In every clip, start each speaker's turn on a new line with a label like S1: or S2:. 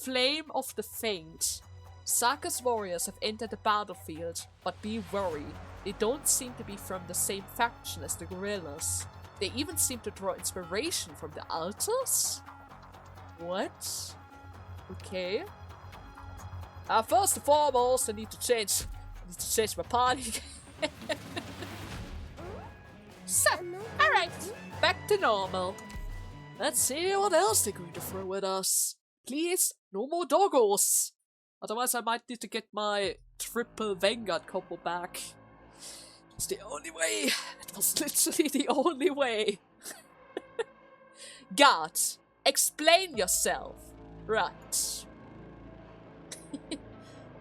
S1: Flame of the Faint. Saka's warriors have entered the battlefield, but be wary. They don't seem to be from the same faction as the guerrillas. They even seem to draw inspiration from the altars? What? Okay. First and foremost, I need to change my party. So, alright, back to normal. Let's see what else they're going to throw at us. Please, no more doggos. Otherwise I might need to get my triple Vanguard combo back. It's the only way. It was literally the only way. God, explain yourself. Right.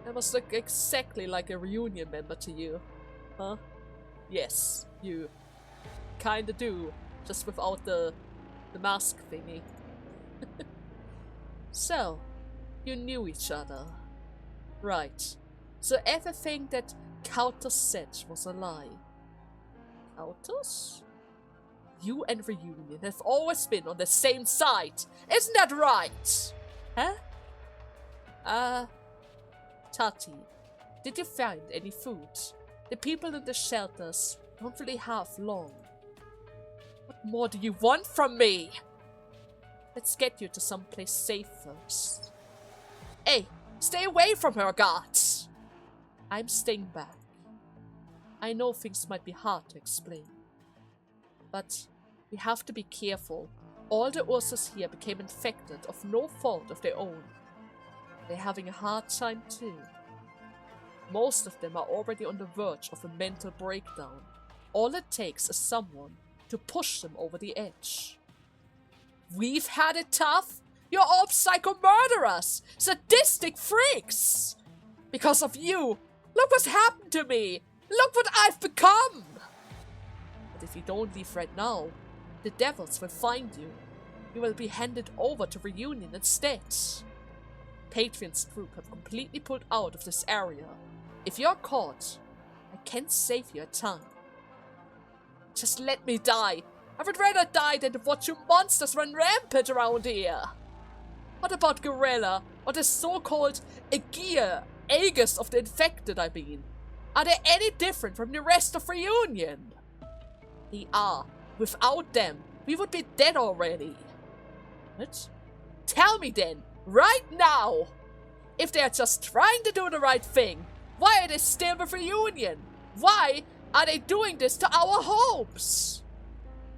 S1: I must look exactly like a reunion member to you. Huh? Yes, you kinda do. Just without the mask thingy. So, you knew each other. Right. So everything that Countess said was a lie. Countess? You and Reunion have always been on the same side. Isn't that right? Huh? Tati, did you find any food? The people in the shelters don't really have long. What more do you want from me? Let's get you to someplace safe first. Hey, stay away from her, guards! I'm staying back. I know things might be hard to explain. But we have to be careful. All the Ursas here became infected of no fault of their own. They're having a hard time too. Most of them are already on the verge of a mental breakdown. All it takes is someone to push them over the edge. We've had it tough. You're all psycho murderers, sadistic freaks. Because of you, look what's happened to me. Look what I've become. But if you don't leave right now, the devils will find you. You will be handed over to Reunion instead. Patreon's group have completely pulled out of this area. If you're caught, I can't save you a time. Just let me die. I would rather die than to watch you monsters run rampant around here. What about Gorilla, or the so-called Aegis of the infected, I mean? Are they any different from the rest of Reunion? They are. Without them, we would be dead already. What? Tell me then, right now! If they are just trying to do the right thing, why are they still with Reunion? Why are they doing this to our homes?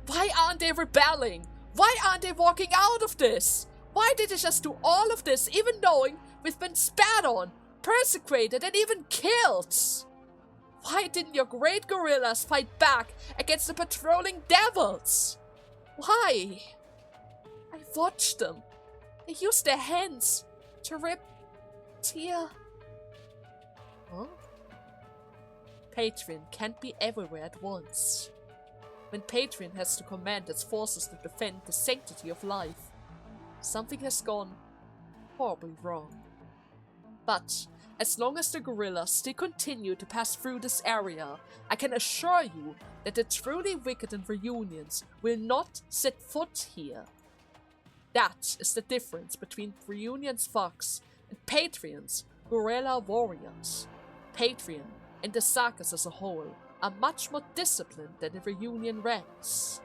S1: Why aren't they rebelling? Why aren't they walking out of this? Why did they just do all of this even knowing we've been spat on, persecuted, and even killed? Why didn't your great gorillas fight back against the patrolling devils? Why? I watched them. They used their hands to rip, tear. Huh? Patreon can't be everywhere at once. When Patreon has to command its forces to defend the sanctity of life, something has gone horribly wrong. But as long as the gorillas still continue to pass through this area, I can assure you that the truly wicked and Reunions will not set foot here. That is the difference between Reunion's thugs and Patreon's gorilla warriors. Patreon and the Sagas as a whole are much more disciplined than the Reunion ranks.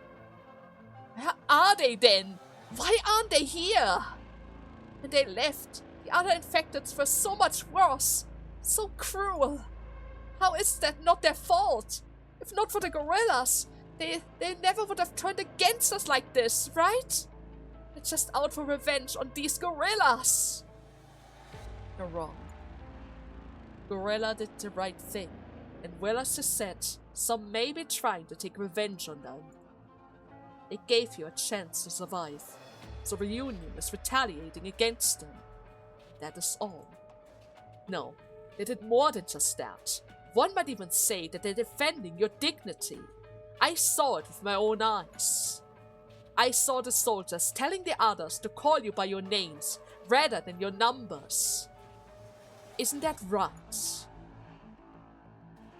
S1: Where are they then? Why aren't they here? When they left, the other infecteds were so much worse, so cruel. How is that not their fault? If not for the gorillas, they never would have turned against us like this, right? They're just out for revenge on these gorillas. You're wrong. Gorilla did the right thing, and well as you said, some may be trying to take revenge on them. They gave you a chance to survive, so Reunion is retaliating against them. That is all. No, they did more than just that. One might even say that they're defending your dignity. I saw it with my own eyes. I saw the soldiers telling the others to call you by your names rather than your numbers. Isn't that right?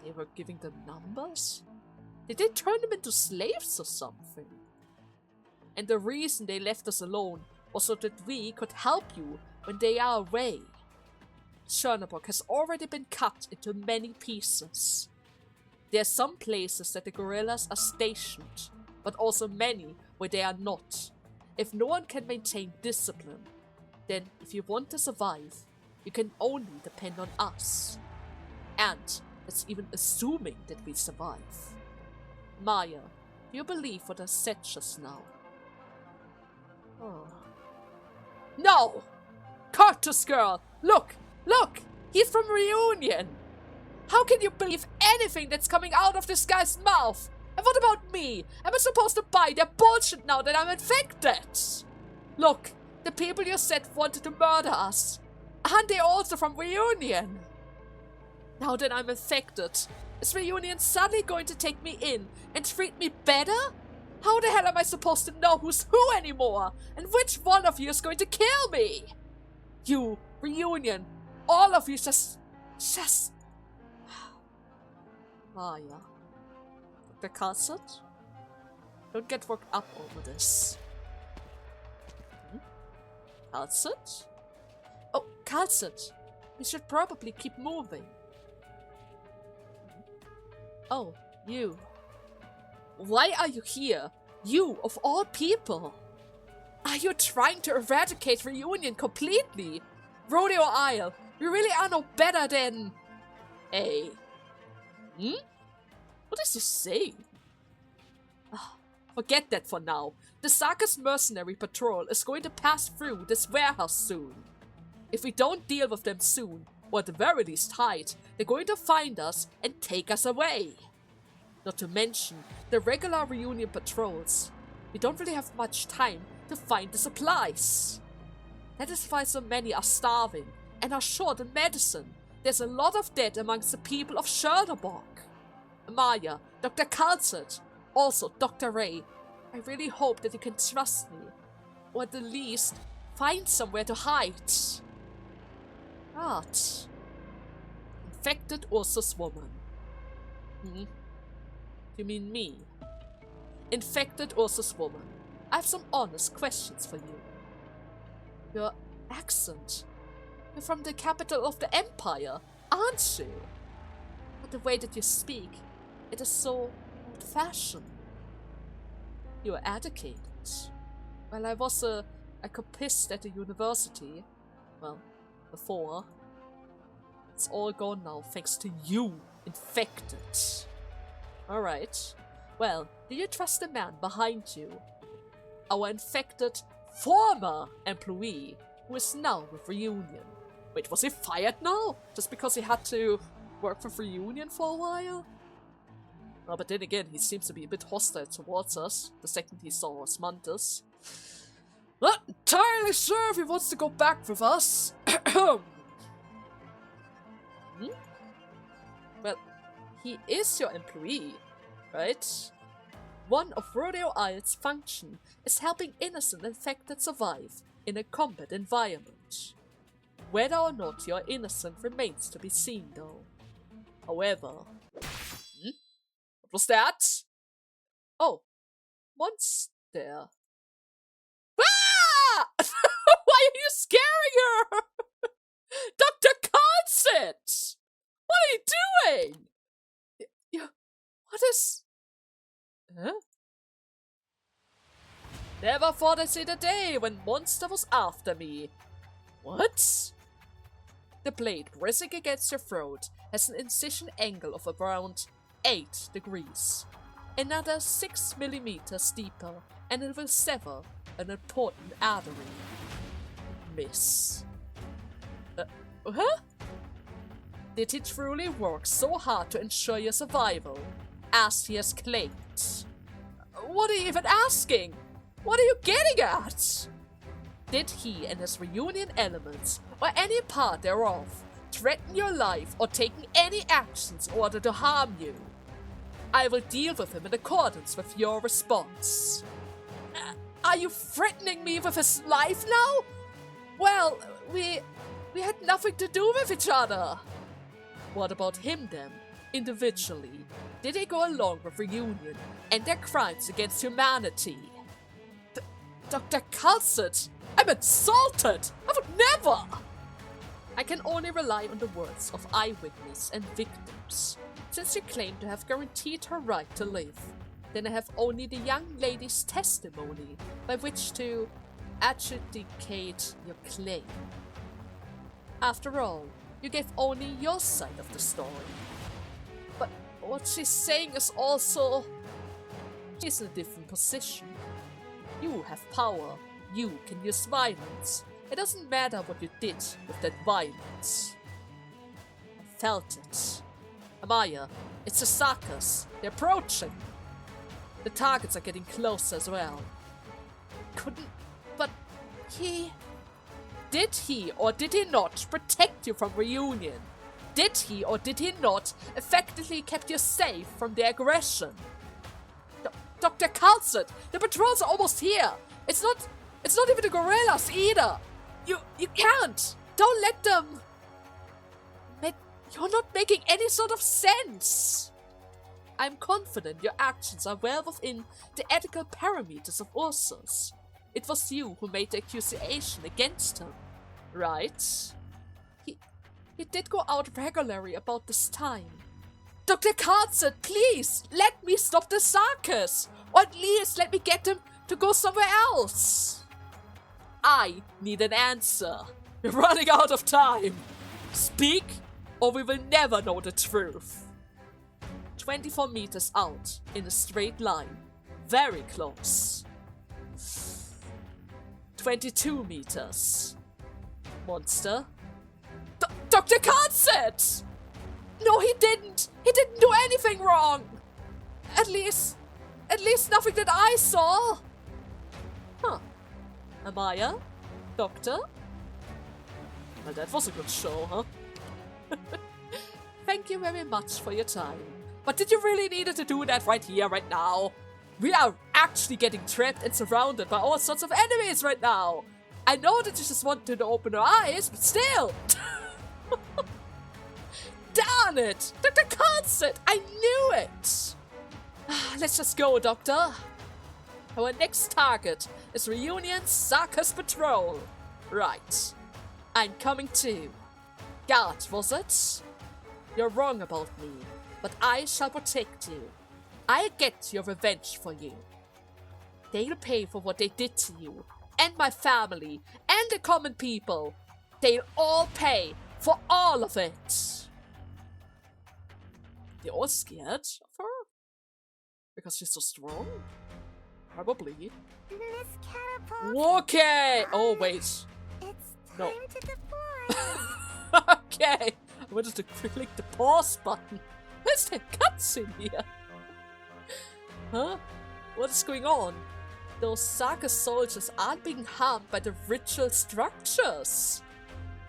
S1: They were giving them numbers? Did they turn them into slaves or something? And the reason they left us alone was so that we could help you when they are away. Chernobyl has already been cut into many pieces. There are some places that the guerrillas are stationed, but also many where they are not. If no one can maintain discipline, then if you want to survive, you can only depend on us. And that's even assuming that we survive. Maya, do you believe what I said just now? Oh. No! Curtis girl! Look! Look! He's from Reunion! How can you believe anything that's coming out of this guy's mouth? And what about me? Am I supposed to buy their bullshit now that I'm infected? Look, the people you said wanted to murder us. Aren't they also from Reunion? Now that I'm infected, is Reunion suddenly going to take me in and treat me better? How the hell am I supposed to know who's who anymore? And which one of you is going to kill me? You, Reunion, all of you just... Maya. Dr. Carlson? Don't get worked up over this. Carlson? Oh, Carlson. We should probably keep moving. Oh, you. Why are you here? You, of all people. Are you trying to eradicate Reunion completely? Rodeo Isle, you really are no better than... A... What is he saying? Forget that for now. The Saka's mercenary patrol is going to pass through this warehouse soon. If we don't deal with them soon, or at the very least hide, they're going to find us and take us away. Not to mention the regular Reunion patrols. We don't really have much time to find the supplies. That is why so many are starving and are short on medicine. There's a lot of dead amongst the people of Chernobyl. Maya, Dr. Carlson, also Dr. Ray, I really hope that you can trust me, or at the least, find somewhere to hide. But... Infected Ursus woman. You mean me? Infected Ursus woman, I have some honest questions for you. Your accent. You're from the capital of the Empire, aren't you? But the way that you speak, it is so old-fashioned. You are educated. Well, I was a copist at the university. Well, before. It's all gone now, thanks to you, infected. Alright. Well, do you trust the man behind you? Our infected former employee, who is now with Reunion. Wait, was he fired now? Just because he had to work with Reunion for a while? Oh, but then again, he seems to be a bit hostile towards us, the second he saw Osmanthus. Not entirely sure if he wants to go back with us. Well, he is your employee, right? One of Rodeo Isle's function is helping innocent infected survive in a combat environment. Whether or not you are innocent remains to be seen, though. However... What was that? Oh, monster. Ah! Why are you scaring her? Dr. Concept! What are you doing? What is... Huh? Never thought I'd see the day when Monster was after me. What? The blade pressing against your throat has an incision angle of around 8 degrees. Another 6 millimeters deeper, and it will sever an important artery. Miss. Huh? Did he truly work so hard to ensure your survival, as he has claimed? What are you even asking? What are you getting at? Did he and his Reunion elements, or any part thereof, threaten your life or taking any actions in order to harm you? I will deal with him in accordance with your response. Are you threatening me with his life now? Well, we had nothing to do with each other. What about him then, individually? Did he go along with Reunion and their crimes against humanity? Dr. Culsett, I'm I'm insulted! I would never! I can only rely on the words of eyewitness and victims, since you claim to have guaranteed her right to live. Then I have only the young lady's testimony by which to adjudicate your claim. After all, you gave only your side of the story. But what she's saying is also... She's in a different position. You have power. You can use violence. It doesn't matter what you did with that violence. I felt it. Amaya, it's the Sakas. They're approaching. The targets are getting closer as well. But he... Did he or did he not protect you from reunion? Did he or did he not effectively kept you safe from the aggression? Dr. Carlson, the patrols are almost here. It's not even the gorillas either. You can't. Don't let them. You're not making any sort of sense. I'm confident your actions are well within the ethical parameters of Ursus. It was you who made the accusation against him, right? He did go out regularly about this time. Dr. Carlson, please, let me stop the circus! Or at least let me get him to go somewhere else! I need an answer. We're running out of time. Speak, or we will never know the truth. 24 meters out, in a straight line. Very close. 22 meters. Monster. Dr. Concept! No, he didn't! He didn't do anything wrong! At least nothing that I saw! Huh. Amaya? Doctor? Well, that was a good show, huh? Thank you very much for your time. But did you really need to do that right here, right now? We are actually getting trapped and surrounded by all sorts of enemies right now! I know that you just wanted to open your eyes, but still! Darn it! Dr. Concept! I knew it! Let's just go, Doctor. Our next target is Reunion Circus Patrol. Right. I'm coming too. Guard, was it? You're wrong about me, but I shall protect you. I'll get your revenge for you. They'll pay for what they did to you, and my family, and the common people. They'll all pay for all of it. They're all scared of her? Because she's so strong? Probably.
S2: Miss Catapult.
S1: Okay! Oh, wait.
S2: It's
S1: No.
S2: time to deploy.
S1: Okay! I wanted to click the pause button. Where's the cutscene here? Huh? What is going on? Those Saga soldiers aren't being harmed by the ritual structures.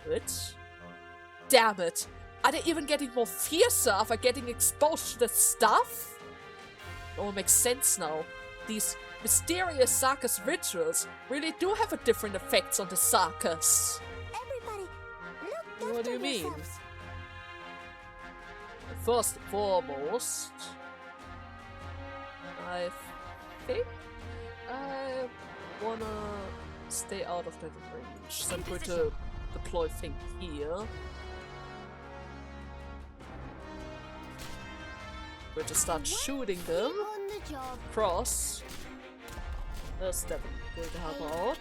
S1: What? Damn it! Are they even getting more fiercer after getting exposed to the stuff? It all makes sense now. These mysterious Sarkis rituals really do have a different effects on the Sarkis.
S2: Everybody, look
S1: What do you
S2: after
S1: mean?
S2: yourselves.
S1: First and foremost, I think I wanna stay out of that range. So I'm going to deploy thing here. Going to start shooting them
S2: On the job.
S1: across. That's definitely going to help out.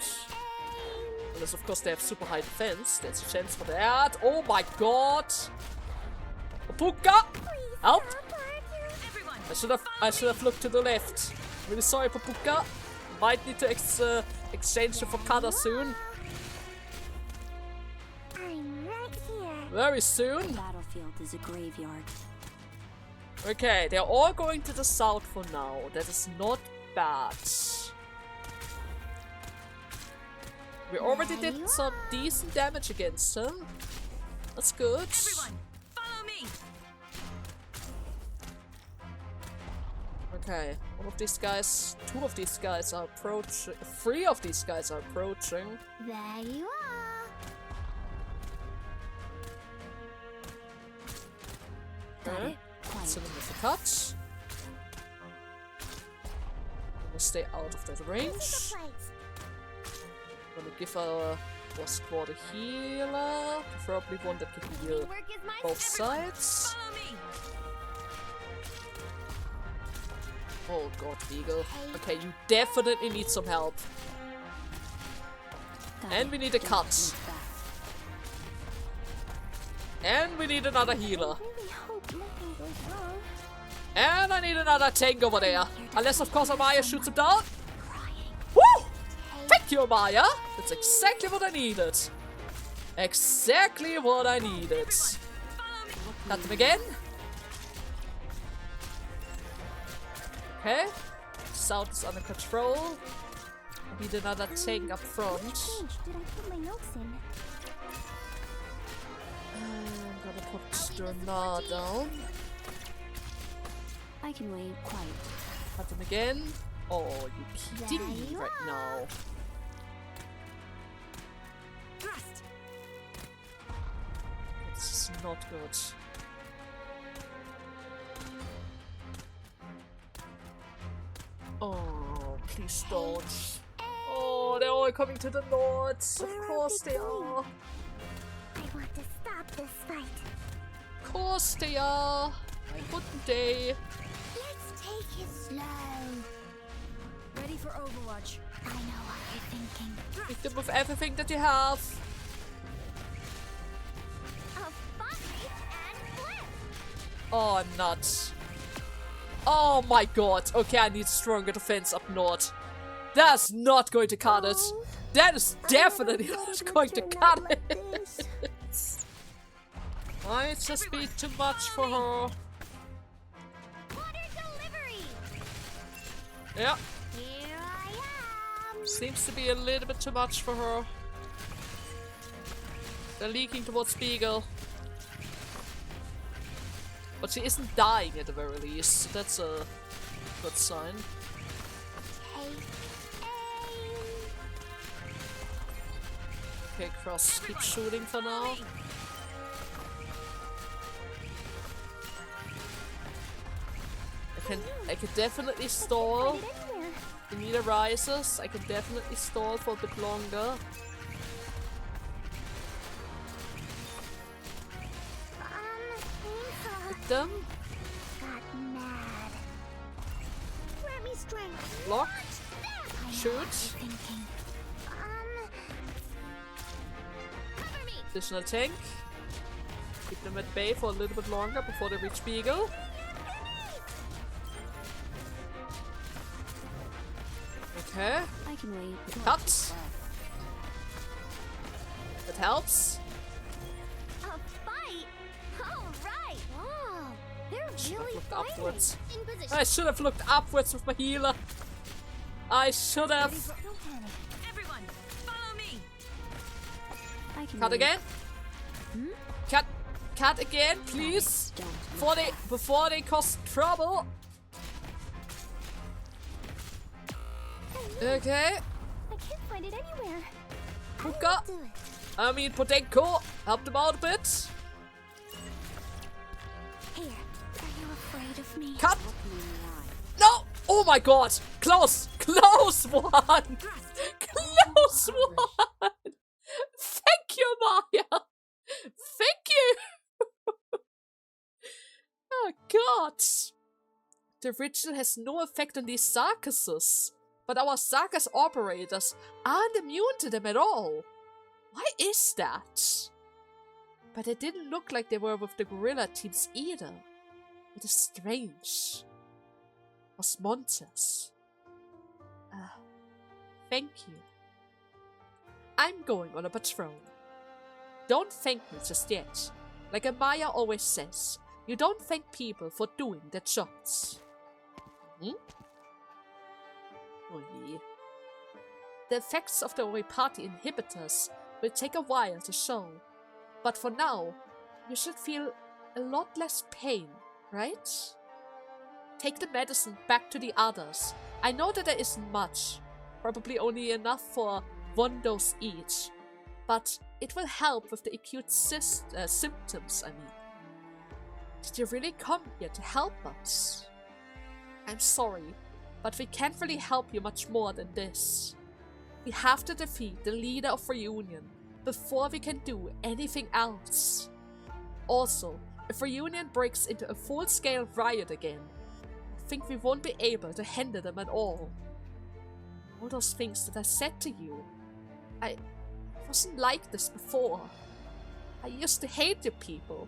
S1: Unless of course they have super high defense. There's a chance for that. Oh my god! Papuka! Help! I should have looked to the left. Really sorry, Papuka. Might need to exchange you for Kada soon.
S2: I'm right here.
S1: Very
S3: The
S1: soon.
S3: battlefield is a graveyard.
S1: Okay, they're all going to the south for now. That is not bad. We already did some decent damage against him. That's good.
S4: Everyone, follow me.
S1: Okay, one of these guys, two of these guys are approaching, three of these guys are approaching.
S2: There you are.
S3: Got
S1: Okay,
S3: it. Quiet.
S1: so then with a cut. We'll stay out of that
S2: These are
S1: range.
S2: the plates.
S1: gonna give a squad a healer, preferably one that can heal both sides. Oh god, Beagle. Okay, you definitely need some help. And we need a cut. And we need another healer. And I need another tank over there. Unless, of course, Amaya shoots him down. Woo! Thank you, Amaya. That's exactly what I needed. Exactly what I needed. Cut them again. Okay. South is under control. I need another tank up front. I'm gonna put Sternar down.
S3: I can wait quiet.
S1: Cut him again. Oh, you kidding me right now?
S3: Thrust.
S1: This is not good. Oh, please don't. Oh, they're all coming to the north. Of course they are.
S2: I want to stop this fight.
S1: Of course they are. Why wouldn't they?
S2: Let's take it slow.
S3: Ready for Overwatch.
S2: I know what you're thinking.
S1: Hit them with everything that you have.
S2: A fight and flip.
S1: Oh, I'm not. Oh my god. Okay, I need stronger defense up north. That's not going to cut it. That is definitely not going to cut it. Might just be too much for her.
S2: Water delivery.
S1: Yeah,
S2: Here I am.
S1: seems to be a little bit too much for her. They're leaking towards Beagle. But she isn't dying at the very least, so that's a good sign. Okay, Cross, keep shooting for now. I can definitely stall. The meter rises. I can definitely stall for a bit longer. Hit them.
S2: Got mad. Grant me strength.
S1: Block.
S2: I know
S1: Shoot.
S2: what you're thinking. Cover me.
S1: Additional tank. Keep them at bay for a little bit longer before they reach Beagle. Okay.
S3: I can wait.
S1: Cut. That helps.
S2: A fight. All right. Wow. They're
S1: Should have
S2: really
S1: looked
S2: fighting.
S1: upwards.
S2: In position.
S1: I should have looked upwards with my healer. I should have.
S2: Don't panic.
S3: Everyone, follow me. I can
S1: Cut
S3: wait.
S1: again. Cut. Cut again, please.
S3: Don't.
S1: Before they cause trouble. Okay.
S2: I can't find it anywhere.
S1: Puka.
S2: Do it.
S1: I mean, Potenko. Help them out a bit.
S2: Here. Are you afraid of me?
S1: Cut. No. Oh my god. Close. Close one. Close one. Thank you, Maya. Thank you. Oh god. The ritual has no effect on these circuses, but our circus operators aren't immune to them at all. Why is that? But it didn't look like they were with the gorilla teams either. It is strange. Was Montes. Thank you. I'm going on a patrol. Don't thank me just yet. Like Amaya always says, you don't thank people for doing their jobs. Hmm? Oh yeah. The effects of the Party inhibitors will take a while to show. But for now, you should feel a lot less pain, right? Take the medicine back to the others. I know that there isn't much. Probably only enough for one dose each. But it will help with the acute symptoms, I mean. Did you really come here to help us? I'm sorry, but we can't really help you much more than this. We have to defeat the leader of Reunion before we can do anything else. Also, if Reunion breaks into a full-scale riot again, I think we won't be able to handle them at all. All those things that I said to you, I wasn't like this before. I used to hate you people.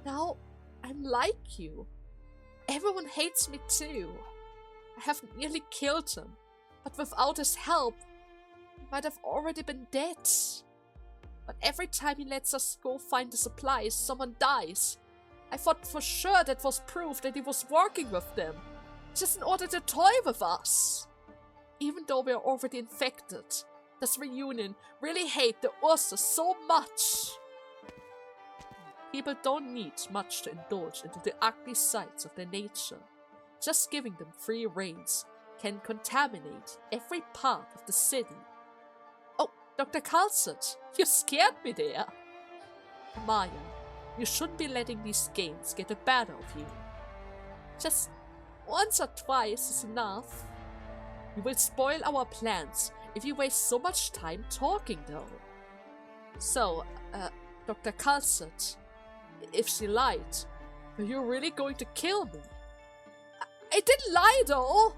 S1: Now, I'm like you. Everyone hates me too. I have nearly killed him, but without his help, he might have already been dead. But every time he lets us go find the supplies, someone dies. I thought for sure that was proof that he was working with them, just in order to toy with us. Even though we are already infected, does Reunion really hate the Ursus so much? People don't need much to indulge into the ugly sides of their nature. Just giving them free reins can contaminate every part of the city. Oh, Dr. Calcet, you scared me there. Maya, you shouldn't be letting these games get the better of you. Just once or twice is enough. You will spoil our plans if you waste so much time talking, though. So, Dr. Calcet, if she lied, are you really going to kill me? I didn't lie, though!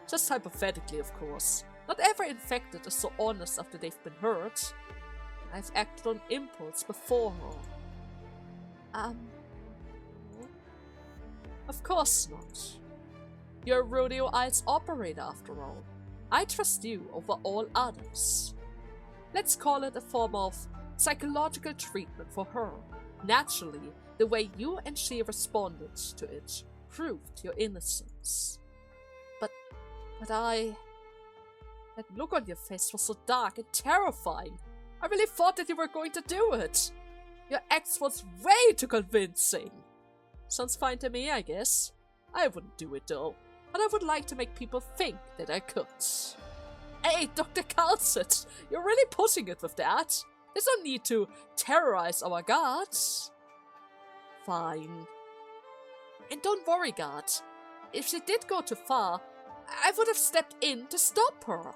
S1: Just hypothetically, of course. Not every infected is so honest after they've been hurt. I've acted on impulse before. Of course not. You're a Rhodes Island operator, after all. I trust you over all others. Let's call it a form of psychological treatment for her. Naturally, the way you and she responded to it proved your innocence. But that look on your face was so dark and terrifying. I really thought that you were going to do it. Your ex was way too convincing. Sounds fine to me, I guess. I wouldn't do it though, but I would like to make people think that I could. Hey, Dr. Calcet, you're really pushing it with that. There's no need to terrorize our guards. Fine. And don't worry, guard. If she did go too far, I would have stepped in to stop her.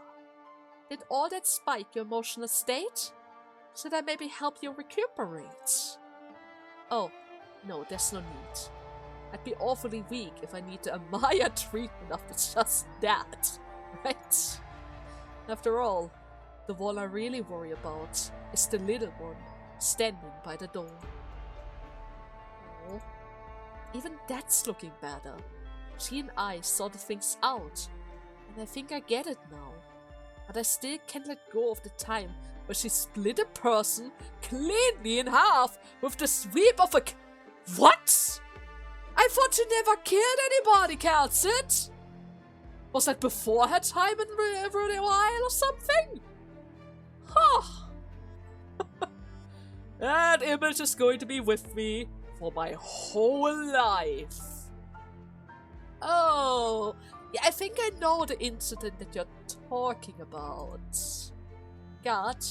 S1: Did all that spike your emotional state? Should I maybe help you recuperate? Oh, no, there's no need. I'd be awfully weak if I need to admire treatment after just that, right? After all, the one I really worry about is the little one standing by the door. Oh, even that's looking better. She and I sorted things out, and I think I get it now. But I still can't let go of the time where she split a person cleanly in half with the sweep of a What? I thought she never killed anybody, Calcet! Was that before her time in Rhodes Island or something? Huh. That image is going to be with me for my whole life. Oh, yeah, I think I know the incident that you're talking about. Guard,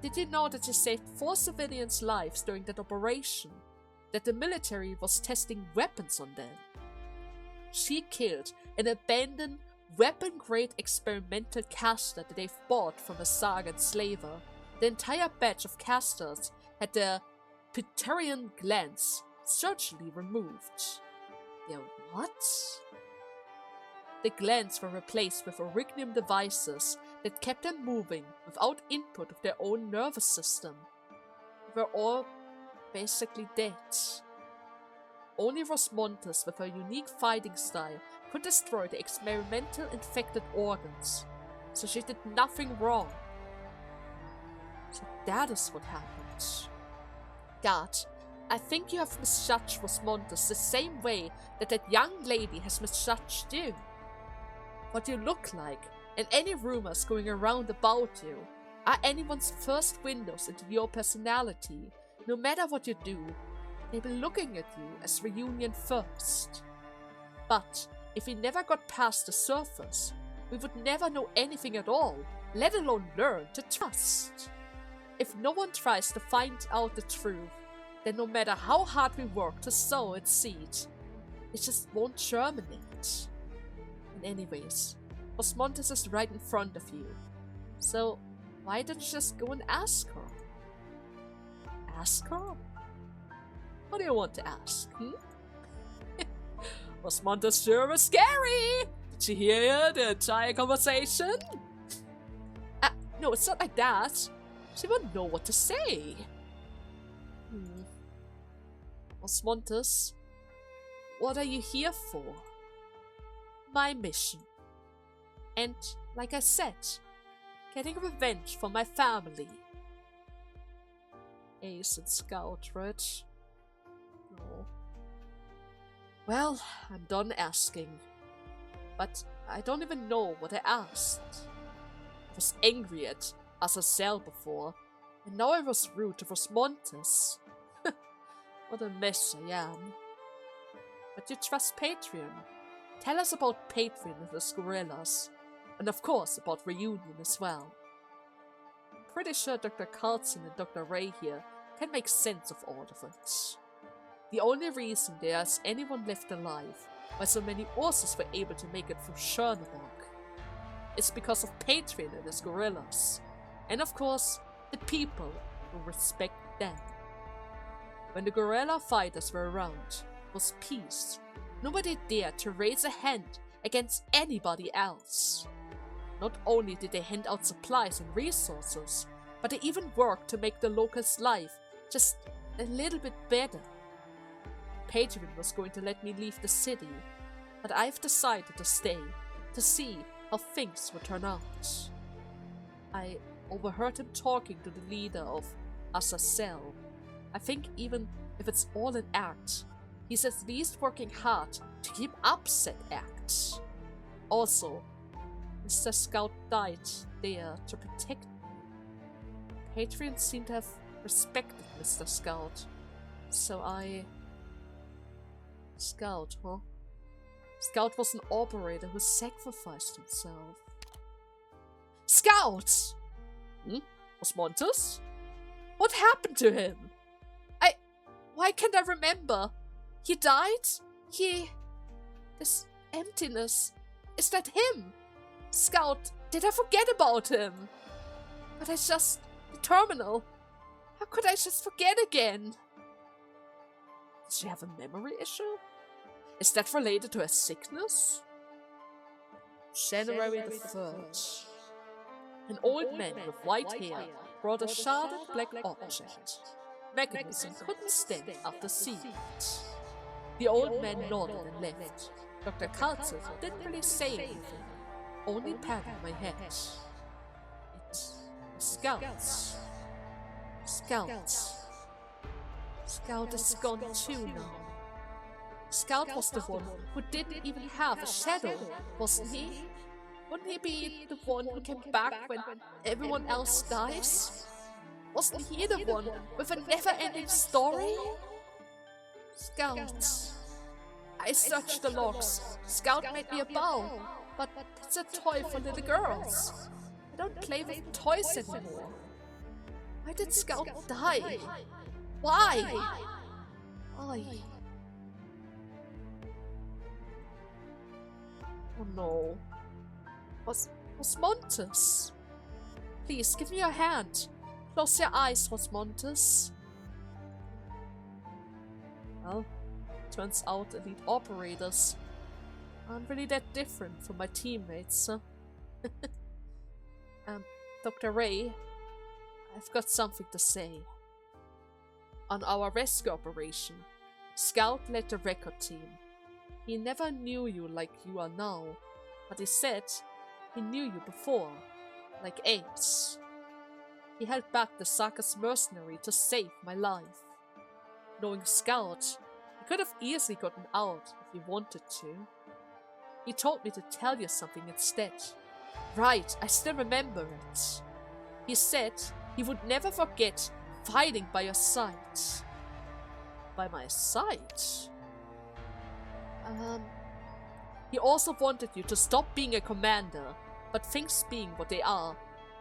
S1: did you know that you saved 4 civilians' lives during that operation? That the military was testing weapons on them? She killed an abandoned weapon-grade experimental caster that they've bought from a Saga enslaver. The entire batch of casters had their Piterian glands surgically removed. Their what? The glands were replaced with Arknight devices that kept them moving without input of their own nervous system. They were all basically dead. Only Rosmontes with her unique fighting style could destroy the experimental infected organs, so she did nothing wrong. So that is what happened. Guard, I think you have misjudged Rosmontes the same way that that young lady has misjudged you. What you look like, and any rumors going around about you, are anyone's first windows into your personality. No matter what you do, they'll be looking at you as Reunion first. But if we never got past the surface, we would never know anything at all, let alone learn to trust. If no one tries to find out the truth, then no matter how hard we work to sow its seed, it just won't germinate. And anyways, Rosmontes is right in front of you. So, why didn't you just go and ask her? Ask her? What do you want to ask, Was Montes sure scary? Did you hear the entire conversation? No, it's not like that. She wouldn't know what to say. Osmontus, what are you here for? My mission. And, like I said, getting revenge for my family. Ace and Scout, right? No. Well, I'm done asking. But I don't even know what I asked. I was angry at aswell before, and now I was rude to Rosmontes. What a mess I am. But you trust Patreon. Tell us about Patreon and the gorillas. And of course about Reunion as well. I'm pretty sure Dr. Carlson and Dr. Ray here can make sense of all of it. The only reason there's anyone left alive, why so many Ursus were able to make it through Chernobyl, is because of Patreon and his gorillas. And of course, the people who respect them. When the gorilla fighters were around, it was peace. Nobody dared to raise a hand against anybody else. Not only did they hand out supplies and resources, but they even worked to make the locals' life just a little bit better. Patreon was going to let me leave the city, but I've decided to stay, to see how things would turn out. I overheard him talking to the leader of aswell. I think even if it's all an act, he's at least working hard to keep up said act. Also, Mr. Scout died there to protect me. Patreon seemed to have respected Mr. Scout, so I... Scout, huh? Scout was an operator who sacrificed himself. Scout! Was Montes? What happened to him? Why can't I remember? He died? This emptiness. Is that him? Scout, did I forget about him? But it's just the terminal. How could I just forget again? Does she have a memory issue? Is that related to her sickness? January the 3rd. An old man with white hair brought a sharded black object. Mechanism couldn't stand after seeing it. The old man nodded and left. Dr. Carlson didn't really say anything, only patted my head. It was Scouts. Scout is gone too now. Scout was the one who didn't even have a shadow, wasn't he? Wouldn't he be the one who came back when everyone else dies? Wasn't he the one with a never-ending story? Scout. I searched the logs. Scout made me a bow, but it's a toy for little girls. I don't play with toys anymore. Why did Scout die? Why? Oh no. Was Montes? Please, give me your hand. Close your eyes, Montes. Well, turns out elite operators aren't really that different from my teammates, huh? Dr. Ray, I've got something to say. On our rescue operation, Scout led the record team. He never knew you like you are now, but he said he knew you before, like Ace. He held back the Sarkis mercenary to save my life. Knowing Scout, he could have easily gotten out if he wanted to. He told me to tell you something instead. Right, I still remember it. He said he would never forget fighting by your side. By my side? He also wanted you to stop being a commander, but things being what they are,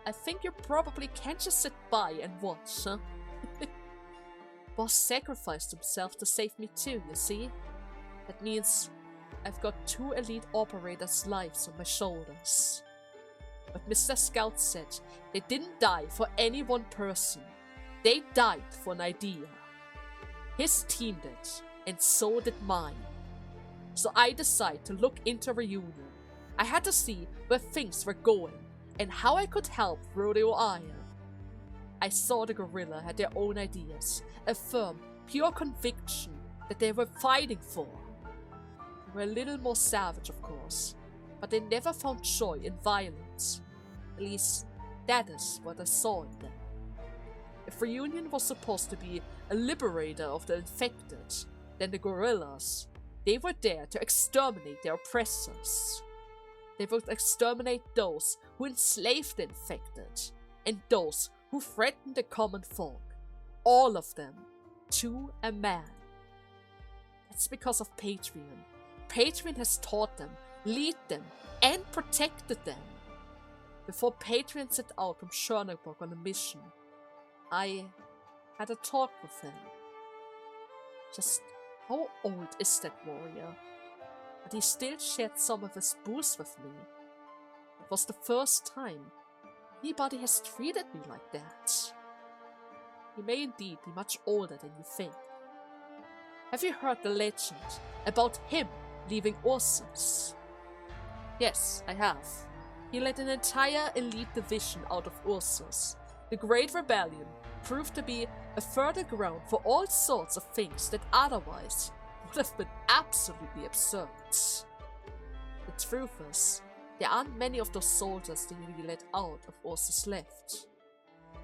S1: I think you probably can't just sit by and watch, huh? Boss sacrificed himself to save me too, you see? That means I've got 2 elite operators' lives on my shoulders. but Mr. Scout said they didn't die for any one person. They died for an idea. His team did, and so did mine. So I decided to look into reunion. I had to see where things were going and how I could help Rhodes Island. I saw the gorilla had their own ideas, a firm, pure conviction that they were fighting for. They were a little more savage, of course, but they never found joy in violence. At least, that is what I saw in them. If Reunion was supposed to be a liberator of the infected, then the gorillas, they were there to exterminate their oppressors. They would exterminate those who enslaved the infected, and those who threatened the common folk. All of them, to a man. It's because of Patreon. Patreon has taught them, lead them, and protected them. Before Patreon set out from Chernobyl on a mission, I had a talk with him. Just how old is that warrior? But he still shared some of his booze with me. It was the first time anybody has treated me like that. He may indeed be much older than you think. Have you heard the legend about him leaving Ursus? Yes, I have. He led an entire elite division out of Ursus. The Great Rebellion proved to be a further ground for all sorts of things that otherwise would have been absolutely absurd. The truth is, there aren't many of those soldiers that he let out of Ursus left.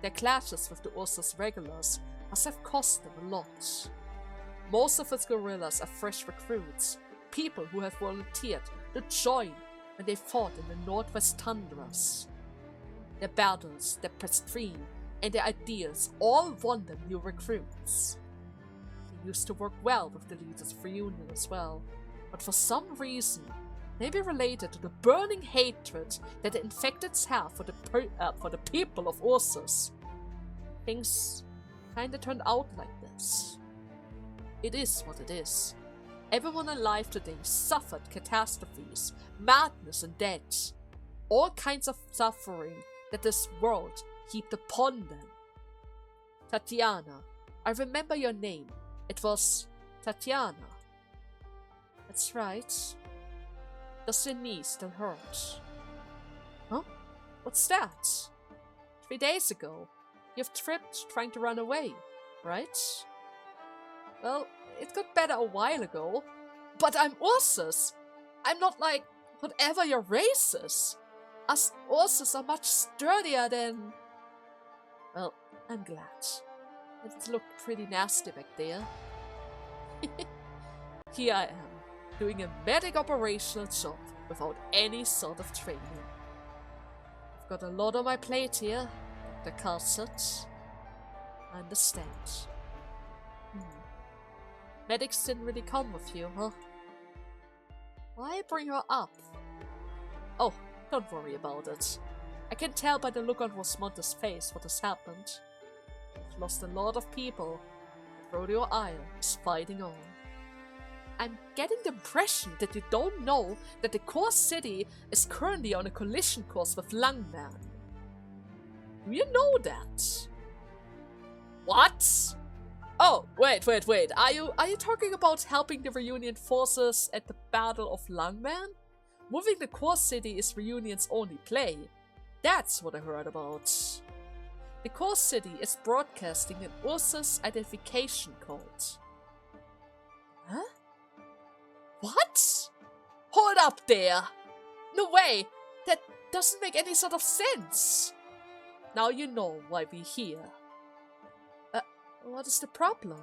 S1: Their clashes with the Ursus regulars must have cost them a lot. Most of its guerrillas are fresh recruits, people who have volunteered to join when they fought in the northwest tundras. Their battles, their prestige, and their ideals all won them new recruits. They used to work well with the leaders of Reunion as well, but for some reason, maybe related to the burning hatred that the infecteds have for the people of Ursus, things kinda turned out like this. It is what it is. Everyone alive today suffered catastrophes, madness and death. All kinds of suffering that this world heaped upon them. Tatiana, I remember your name. It was Tatiana. That's right. Does your knee still hurt? Huh? What's that? 3 days ago, you've tripped trying to run away, right? Well, it got better a while ago. But I'm Ursus! I'm not like whatever your race is. Us Ursus are much sturdier than... Well, I'm glad. It looked pretty nasty back there. Here I am, doing a medic operational job without any sort of training. I've got a lot on my plate here, Dr. Carlsett. I understand. Medics didn't really come with you, huh? Why bring her up? Oh, don't worry about it. I can tell by the look on Rosmonda's face what has happened. We've lost a lot of people. Rhodes Island is fighting on. I'm getting the impression that you don't know that the core city is currently on a collision course with Langman. Do you know that? What? Oh, wait. Are you talking about helping the Reunion forces at the Battle of Langman? Moving the core city is Reunion's only play. That's what I heard about. The core city is broadcasting an Ursus identification code. Huh? What? Hold up there! No way! That doesn't make any sort of sense! Now you know why we're here. What is the problem?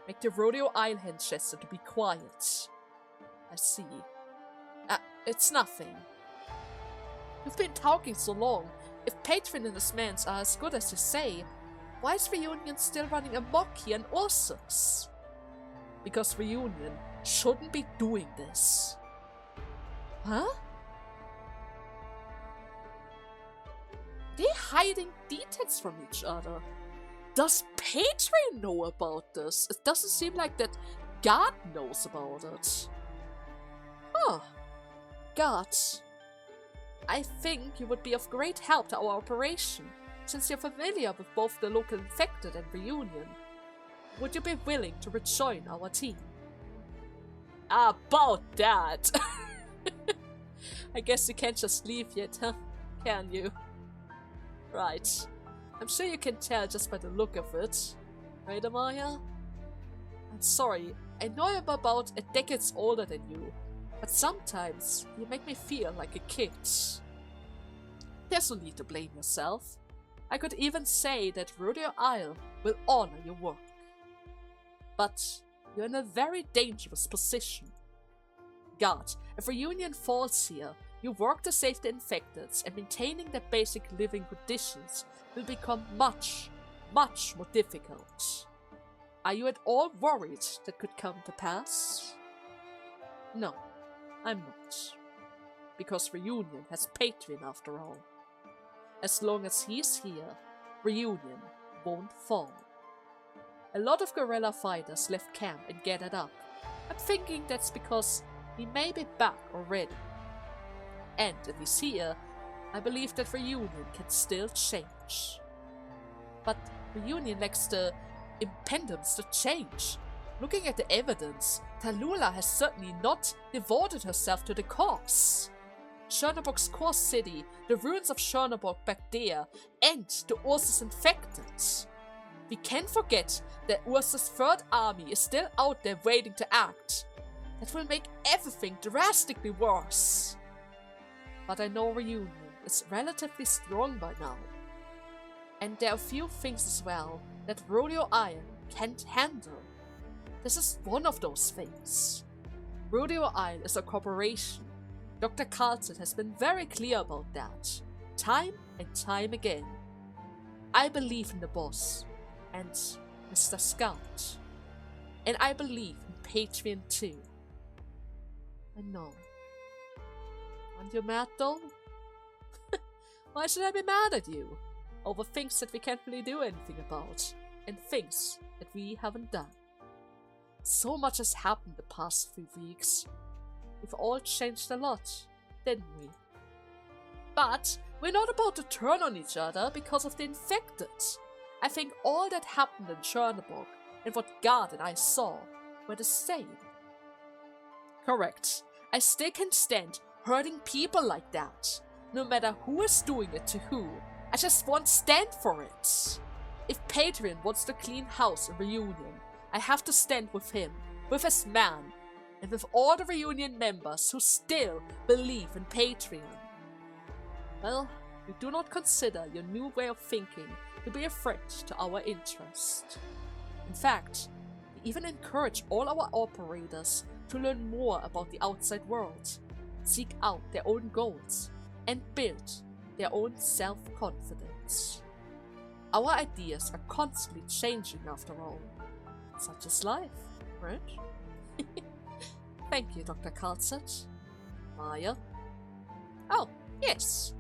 S1: Make the Rhodes Island gesture to be quiet. I see. It's nothing. You've been talking so long. If Patron and his men are as good as you say, why is Reunion still running amok here in Ursus? Because Reunion shouldn't be doing this. Huh? They're hiding details from each other. Does Patron know about this? It doesn't seem like that God knows about it. Huh. God. I think you would be of great help to our operation, since you're familiar with both the local infected and Reunion. Would you be willing to rejoin our team? About that! I guess you can't just leave yet, huh? Can you? Right. I'm sure you can tell just by the look of it. Right, Amaya? I'm sorry, I know I'm about a decade older than you, but sometimes you make me feel like a kid. There's no need to blame yourself. I could even say that Rhodes Island will honor your work. But you're in a very dangerous position. God, if Reunion falls here, your work to save the infected and maintaining their basic living conditions will become much, much more difficult. Are you at all worried that could come to pass? No, I'm not. Because Reunion has Patreon after all. As long as he's here, Reunion won't fall. A lot of guerrilla fighters left camp and gathered up. I'm thinking that's because he may be back already. And if he's here, I believe that Reunion can still change. But Reunion lacks the impediments to change. Looking at the evidence, Tallulah has certainly not devoted herself to the cause. Chernobog's core city, the ruins of Chernobog back there, and the Ursus infected. We can't forget that Ursus' third army is still out there waiting to act. That will make everything drastically worse. But I know Reunion is relatively strong by now. And there are a few things as well that Rhodes Island can't handle. This is one of those things. Rhodes Island is a corporation. Dr. Carlson has been very clear about that, time and time again. I believe in the boss and Mr. Scout. And I believe in Patreon too. I know. Aren't you mad though? Why should I be mad at you? Over things that we can't really do anything about, and things that we haven't done. So much has happened the past few weeks. We've all changed a lot, didn't we? But we're not about to turn on each other because of the infected. I think all that happened in Chernobog and what God and I saw were the same. Correct. I still can't stand hurting people like that. No matter who is doing it to who, I just won't stand for it. If Patreon wants to clean house in Reunion, I have to stand with him, with his man, and with all the Reunion members who still believe in Patreon. Well, we do not consider your new way of thinking to be a threat to our interest. In fact, we even encourage all our operators to learn more about the outside world, seek out their own goals, and build their own self-confidence. Our ideas are constantly changing after all. Such is life, right? Thank you, Dr. Kalsat. Maya? Oh, yes.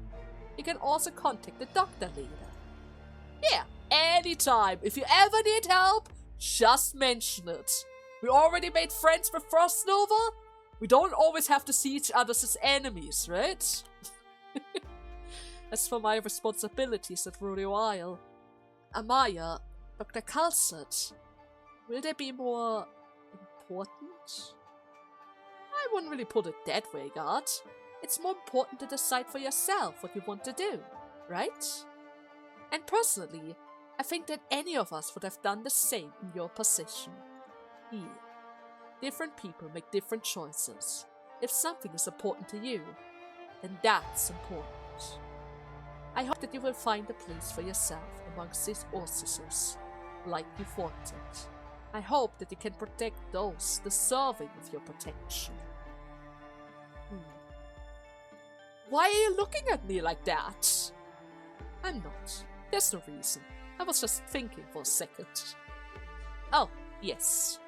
S1: You can also contact the doctor later. Yeah, anytime. If you ever need help, just mention it. We already made friends with Frost Nova. We don't always have to see each other as enemies, right? As for my responsibilities at Rhodes Island, Amaya, Dr. Kalsat, will they be more important? I wouldn't really put it that way, God. It's more important to decide for yourself what you want to do, right? And personally, I think that any of us would have done the same in your position. Yeah. Different people make different choices. If something is important to you, then that's important. I hope that you will find a place for yourself amongst these Ursuses, like you wanted. I hope that you can protect those deserving of your protection. Why are you looking at me like that? I'm not. There's no reason. I was just thinking for a second. Oh, yes.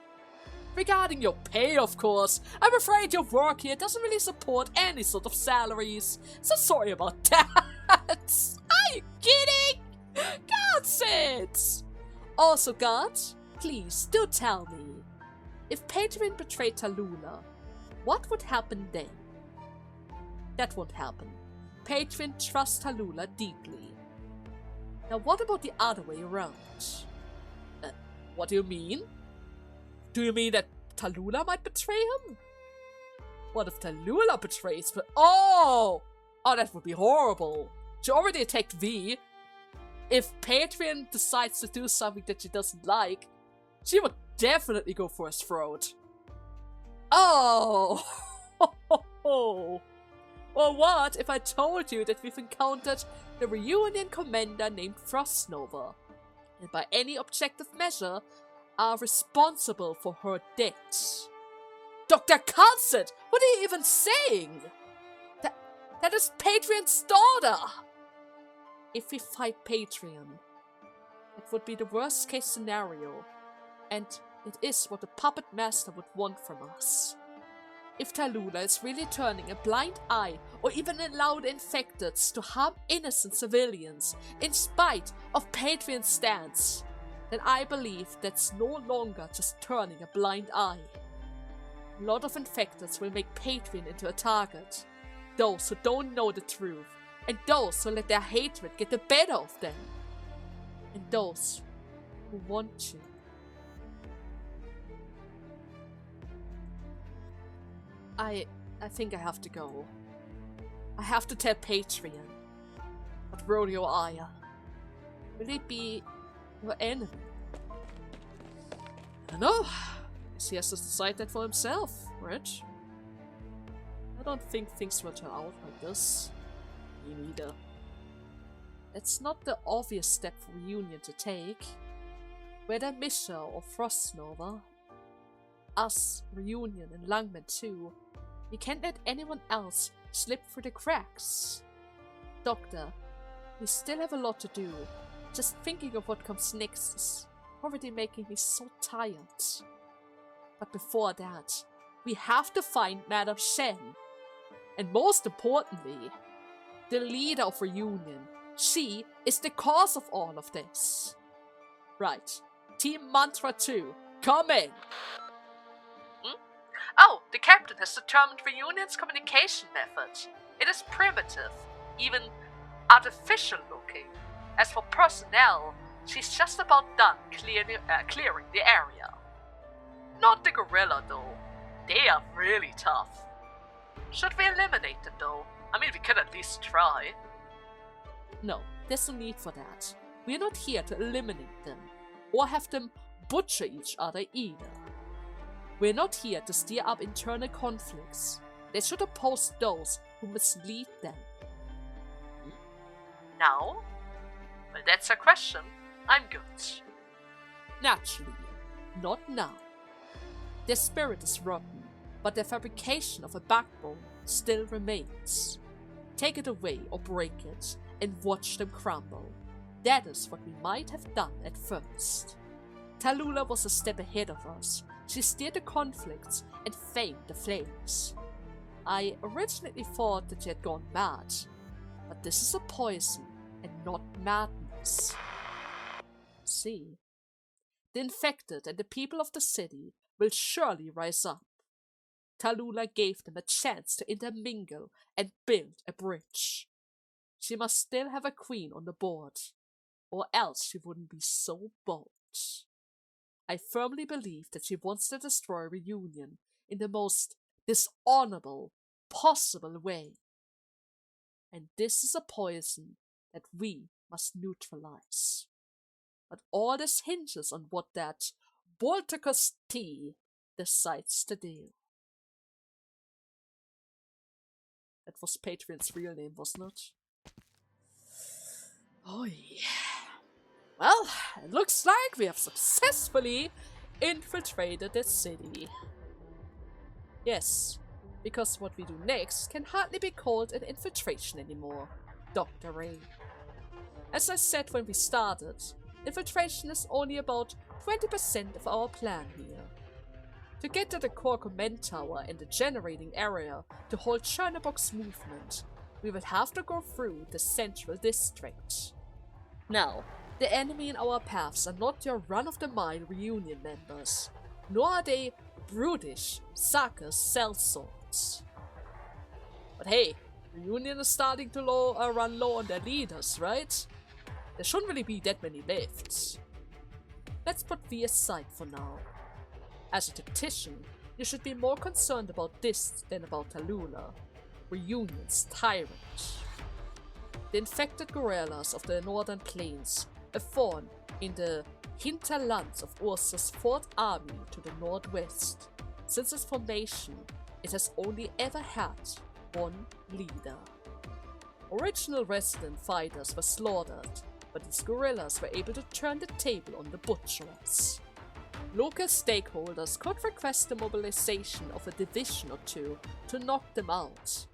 S1: Regarding your pay, of course. I'm afraid your work here doesn't really support any sort of salaries. So sorry about that. Are you kidding? God sakes! Also, God, please do tell me. If Patreon betrayed Tallulah, what would happen then? That won't happen. Patreon trusts Tallulah deeply. Now what about the other way around? What do you mean? Do you mean that Tallulah might betray him? What if Tallulah betrays him? Oh, that would be horrible. She already attacked V. If Patreon decides to do something that she doesn't like, she would definitely go for his throat. Oh! Well, what if I told you that we've encountered the Reunion commander named Frostnova, and by any objective measure are responsible for her death? Dr. Calcet, what are you even saying? That is Patreon's daughter! If we fight Patreon, it would be the worst case scenario, and it is what the puppet master would want from us. If Tallulah is really turning a blind eye or even allowed infecteds to harm innocent civilians in spite of Patreon's stance, then I believe that's no longer just turning a blind eye. A lot of infecteds will make Patreon into a target. Those who don't know the truth, and those who let their hatred get the better of them, and those who want to. I think I have to go. I have to tell Patreon. But Rodeo Aya, will he be your enemy? I don't know. Guess he has to decide that for himself, right? I don't think things will turn out like this. Me neither. It's not the obvious step for Reunion to take. Whether Misha or Frostnova, us, Reunion, and Langman too, we can't let anyone else slip through the cracks. Doctor, we still have a lot to do. Just thinking of what comes next is already making me so tired. But before that, we have to find Madame Shen. And most importantly, the leader of Reunion. She is the cause of all of this. Right. Team Mantra 2, come in! Oh, the captain has determined Reunion's communication method. It is primitive, even artificial looking. As for personnel, she's just about done clearing the area. Not the gorilla though. They are really tough. Should we eliminate them though? I mean, we could at least try. No, there's no need for that. We're not here to eliminate them, or have them butcher each other either. We're not here to stir up internal conflicts. They should oppose those who mislead them. Now? Well, that's a question. I'm good. Naturally, not now. Their spirit is rotten, but their fabrication of a backbone still remains. Take it away or break it, and watch them crumble. That is what we might have done at first. Tallulah was a step ahead of us. She steered the conflicts and famed the flames. I originally thought that she had gone mad, but this is a poison and not madness. See, the infected and the people of the city will surely rise up. Tallulah gave them a chance to intermingle and build a bridge. She must still have a queen on the board, or else she wouldn't be so bold. I firmly believe that she wants to destroy Reunion in the most dishonorable possible way. And this is a poison that we must neutralize. But all this hinges on what that Bolticus T decides to do. That was Patreon's real name, wasn't it? Oh yeah. Well, it looks like we have successfully infiltrated the city. Yes, because what we do next can hardly be called an infiltration anymore, Dr. Ray. As I said when we started, infiltration is only about 20% of our plan here. To get to the core command tower and the generating area to hold Chernobog's movement, we will have to go through the central district. Now, the enemy in our paths are not your run-of-the-mile Reunion members, nor are they brutish, suckers, sellswords. But hey, The Union is starting to run low on their leaders, right? There shouldn't really be that many left. Let's put V aside for now. As a tactician, you should be more concerned about this than about Tallulah, Reunion's tyrant. The infected guerrillas of the northern plains, a thorn in the hinterlands of Ursa's 4th Army to the northwest. Since its formation, it has only ever had one leader. Original resident fighters were slaughtered, but these guerrillas were able to turn the table on the butcherers. Local stakeholders could request the mobilization of a division or two to knock them out,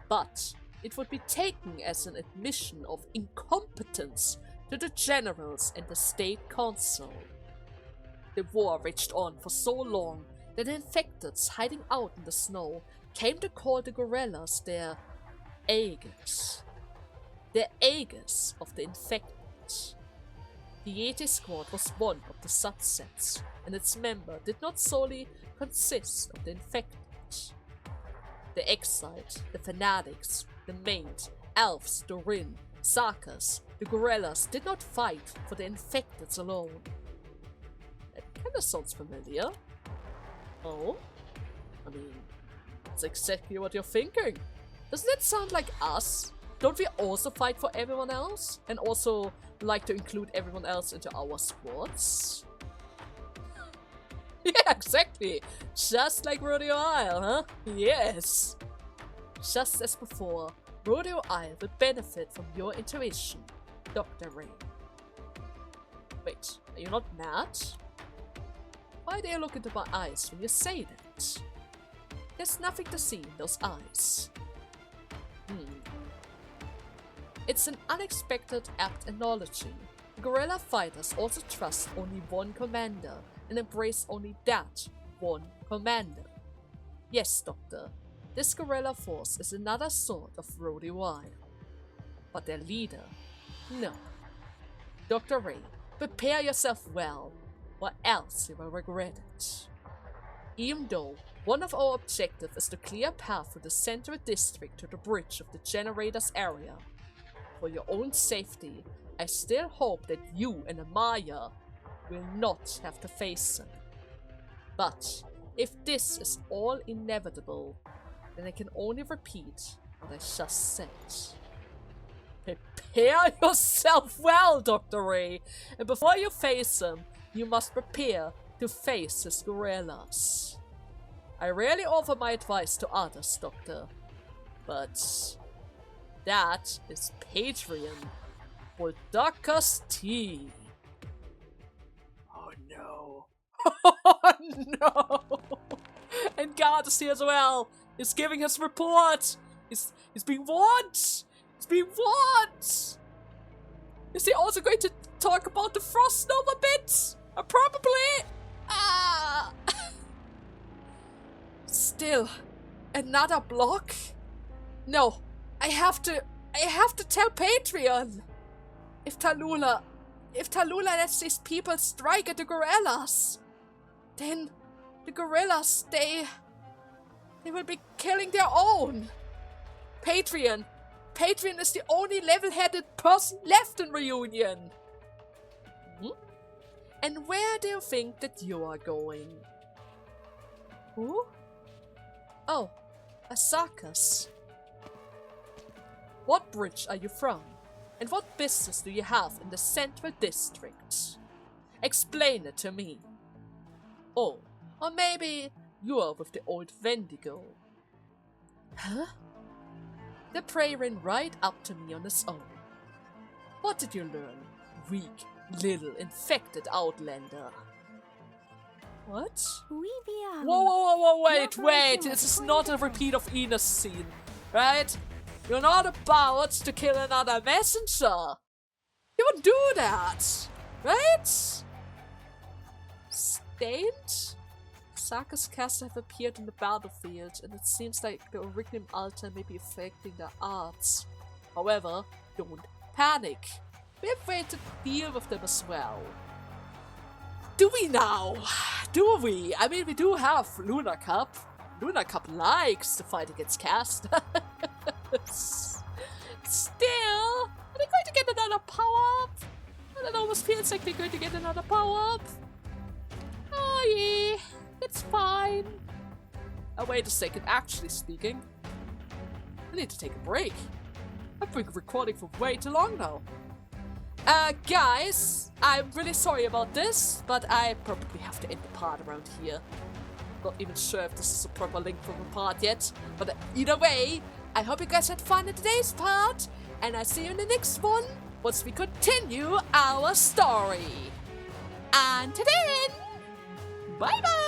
S1: but it would be taken as an admission of incompetence to the generals and the state council. The war raged on for so long that the infecteds hiding out in the snow came to call the guerrillas their Aegis. The Aegis of the infected. The Yeti squad was one of the subsets, and its member did not solely consist of the infected. The exiled, the fanatics, the maimed, elves, the Rin, Sarkas, the guerrillas did not fight for the infected alone. That kinda sounds familiar. Oh? I mean, that's exactly what you're thinking. Doesn't that sound like us? Don't we also fight for everyone else? And also like to include everyone else into our squads? Yeah, exactly. Just like Rodeo Isle, huh? Yes. Just as before, Rodeo Isle will benefit from your intuition, Dr. Ray. Wait, are you not mad? Why do you look into my eyes when you say that? There's nothing to see in those eyes. It's an unexpected, apt analogy. Guerrilla fighters also trust only one commander and embrace only that one commander. Yes, Doctor, this guerrilla force is another sort of Rhodes Island. But their leader? No. Dr. Ray, prepare yourself well, or else you will regret it. Even though one of our objectives is to clear a path through the central district to the bridge of the generator's area, for your own safety, I still hope that you and Amaya will not have to face them. But if this is all inevitable, then I can only repeat what I just said. Prepare yourself well, Dr. Ray, and before you face him, you must prepare to face his guerrillas. I rarely offer my advice to others, Doctor, but that is Patreon for Doctor's tea. Oh no. Oh no. And God is here as well. He's giving his report. He's being warned. He's being warned. Is he also going to talk about the frost nova bit? Probably. Still, another block? No, I have to tell Patreon. If Tallulah lets these people strike at the gorillas, then the gorillas, they will be killing their own. Patreon is the only level-headed person left in Reunion. And where do you think that you are going? Who? Oh, a circus. What bridge are you from? And what business do you have in the central district? Explain it to me. Oh, or maybe you are with the old Wendigo. Huh? The prey ran right up to me on his own. What did you learn, weak, little, infected outlander? What? Whoa, wait, this is not a repeat of Ina's scene, right? You're not about to kill another messenger. You wouldn't do that, right? Stained? Sarka's casts have appeared on the battlefield, and it seems like the Aurignum altar may be affecting their arts. However, don't panic. We have ways to deal with them as well. Do we now? Do we? I mean, we do have Lunar Cup. Lunar Cup likes to fight against cast. Still, are they going to get another power-up? Well, it almost feels like they're going to get another power-up. Oh yeah, it's fine. Oh, wait a second, actually speaking, I need to take a break. I've been recording for way too long now. Guys, I'm really sorry about this, but I probably have to end the part around here. Not even sure if this is a proper link from the part yet, but either way, I hope you guys had fun in today's part, and I'll see you in the next one, once we continue our story. Until then, bye bye!